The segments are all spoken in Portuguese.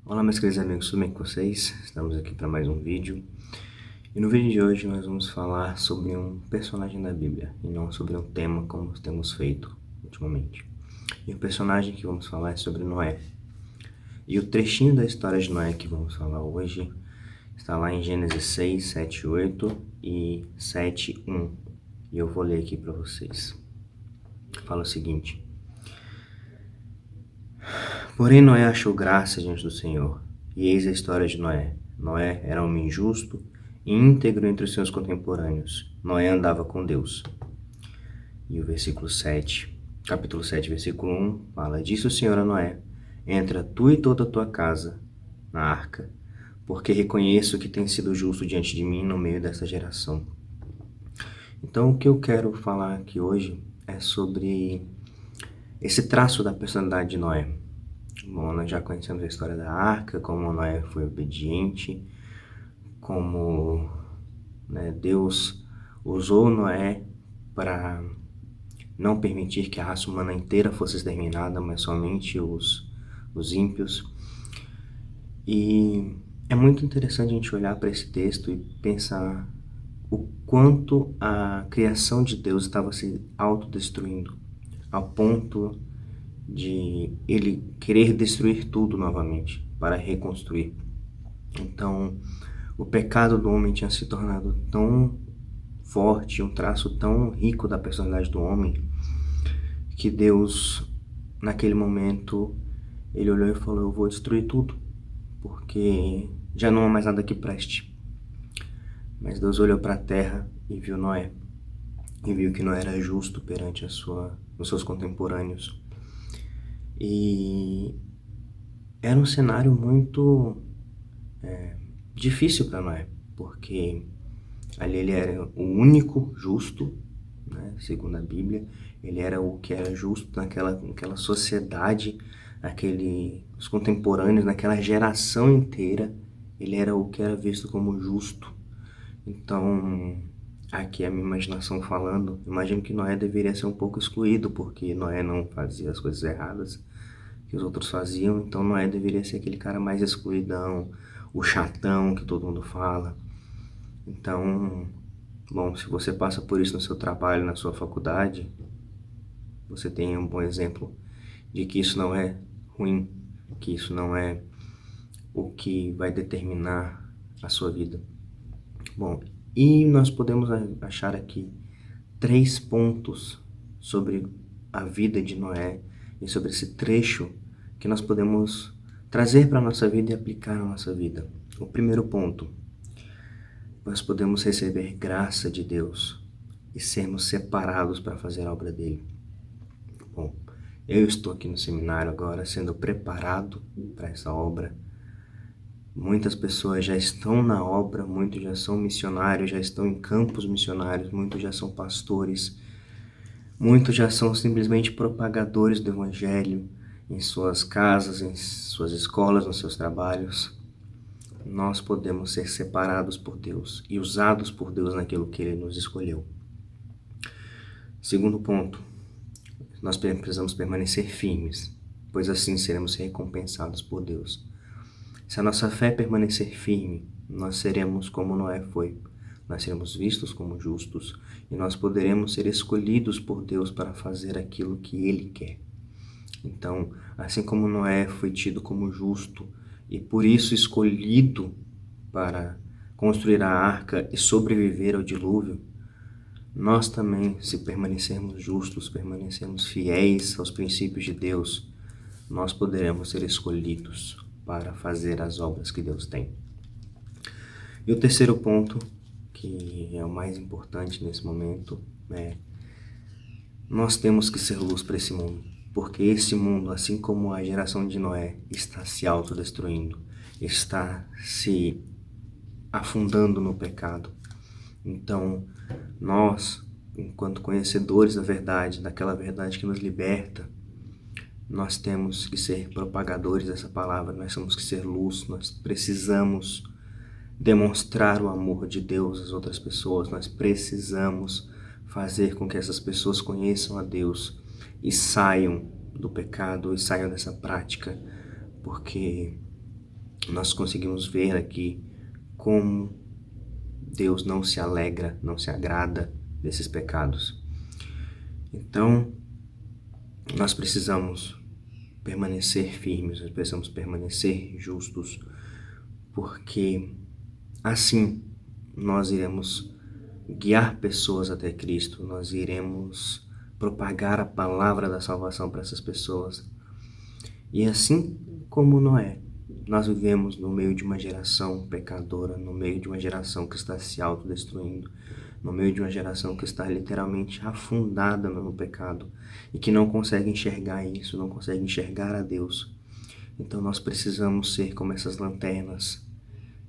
Olá, meus queridos amigos, tudo bem com vocês? Estamos aqui para mais um vídeo. E no vídeo de hoje nós vamos falar sobre um personagem da Bíblia e não sobre um tema como temos feito ultimamente. E o personagem que vamos falar é sobre Noé. E o trechinho da história de Noé que vamos falar hoje está lá em Gênesis 6, 7, 8 e 7, 1. E eu vou ler aqui para vocês. Fala o seguinte: Porém Noé achou graça diante do Senhor. E eis a história de Noé. Noé era um homem justo e íntegro entre os seus contemporâneos. Noé andava com Deus. E o versículo 7, capítulo 7, versículo 1, fala: Disse o Senhor a Noé: Entra tu e toda a tua casa na arca, porque reconheço que tens sido justo diante de mim no meio dessa geração. Então, o que eu quero falar aqui hoje é sobre esse traço da personalidade de Noé. Bom, nós já conhecemos a história da arca, como Noé foi obediente, como Deus usou Noé para não permitir que a raça humana inteira fosse exterminada, mas somente os ímpios. E é muito interessante a gente olhar para esse texto e pensar o quanto a criação de Deus estava se autodestruindo, ao ponto de ele querer destruir tudo novamente para reconstruir. Então, o pecado do homem tinha se tornado tão forte, um traço tão rico da personalidade do homem, que Deus, naquele momento, ele olhou e falou: eu vou destruir tudo, porque já não há mais nada que preste. Mas Deus olhou para a terra e viu Noé, e viu que Noé era justo perante os seus contemporâneos. E era um cenário muito difícil para Noé, porque ali ele era o único justo, né, segundo a Bíblia. Ele era o que era justo naquela sociedade, os contemporâneos, naquela geração inteira. Ele era o que era visto como justo. Então, aqui a minha imaginação falando, imagino que Noé deveria ser um pouco excluído, porque Noé não fazia as coisas erradas que os outros faziam. Então Noé deveria ser aquele cara mais excluidão, o chatão que todo mundo fala. Então, bom, se você passa por isso no seu trabalho, na sua faculdade, você tem um bom exemplo de que isso não é ruim, que isso não é o que vai determinar a sua vida. Bom, e nós podemos achar aqui 3 pontos sobre a vida de Noé e sobre esse trecho que nós podemos trazer para a nossa vida e aplicar na nossa vida. O primeiro ponto: nós podemos receber graça de Deus e sermos separados para fazer a obra dele. Bom, eu estou aqui no seminário agora sendo preparado para essa obra. Muitas pessoas já estão na obra, muitos já são missionários, já estão em campos missionários, muitos já são pastores, muitos já são simplesmente propagadores do Evangelho em suas casas, em suas escolas, nos seus trabalhos. Nós podemos ser separados por Deus e usados por Deus naquilo que Ele nos escolheu. Segundo ponto: nós precisamos permanecer firmes, pois assim seremos recompensados por Deus. Se a nossa fé permanecer firme, nós seremos como Noé foi. Nós seremos vistos como justos e nós poderemos ser escolhidos por Deus para fazer aquilo que Ele quer. Então, assim como Noé foi tido como justo e por isso escolhido para construir a arca e sobreviver ao dilúvio, nós também, se permanecermos justos, permanecermos fiéis aos princípios de Deus, nós poderemos ser escolhidos para fazer as obras que Deus tem. E o terceiro ponto, que é o mais importante nesse momento, é: nós temos que ser luz para esse mundo, porque esse mundo, assim como a geração de Noé, está se autodestruindo, está se afundando no pecado. Então, nós, enquanto conhecedores da verdade, daquela verdade que nos liberta, nós temos que ser propagadores dessa palavra, nós temos que ser luz, nós precisamos demonstrar o amor de Deus às outras pessoas, nós precisamos fazer com que essas pessoas conheçam a Deus e saiam do pecado e saiam dessa prática, porque nós conseguimos ver aqui como Deus não se alegra, não se agrada desses pecados. Então, nós precisamos permanecer firmes, nós precisamos permanecer justos, porque assim nós iremos guiar pessoas até Cristo, nós iremos propagar a palavra da salvação para essas pessoas. E assim como Noé, nós vivemos no meio de uma geração pecadora, no meio de uma geração que está se autodestruindo, no meio de uma geração que está literalmente afundada no pecado e que não consegue enxergar isso, não consegue enxergar a Deus. Então nós precisamos ser como essas lanternas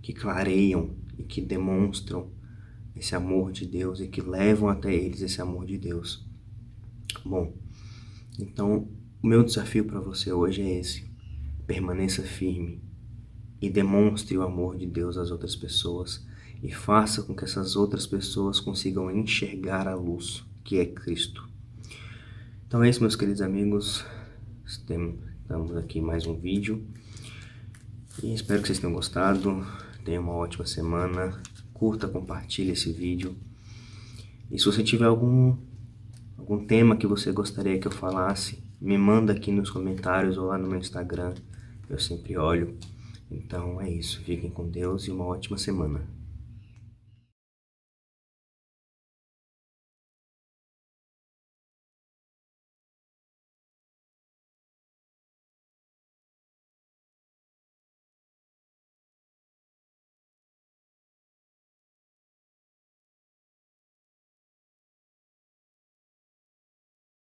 que clareiam e que demonstram esse amor de Deus e que levam até eles esse amor de Deus. Bom, então o meu desafio para você hoje é esse: permaneça firme e demonstre o amor de Deus às outras pessoas e faça com que essas outras pessoas consigam enxergar a luz que é Cristo. Então é isso, meus queridos amigos, estamos aqui em mais um vídeo e espero que vocês tenham gostado. Tenha uma ótima semana, curta, compartilhe esse vídeo e se você tiver algum tema que você gostaria que eu falasse, me manda aqui nos comentários ou lá no meu Instagram, eu sempre olho. Então é isso, fiquem com Deus e uma ótima semana.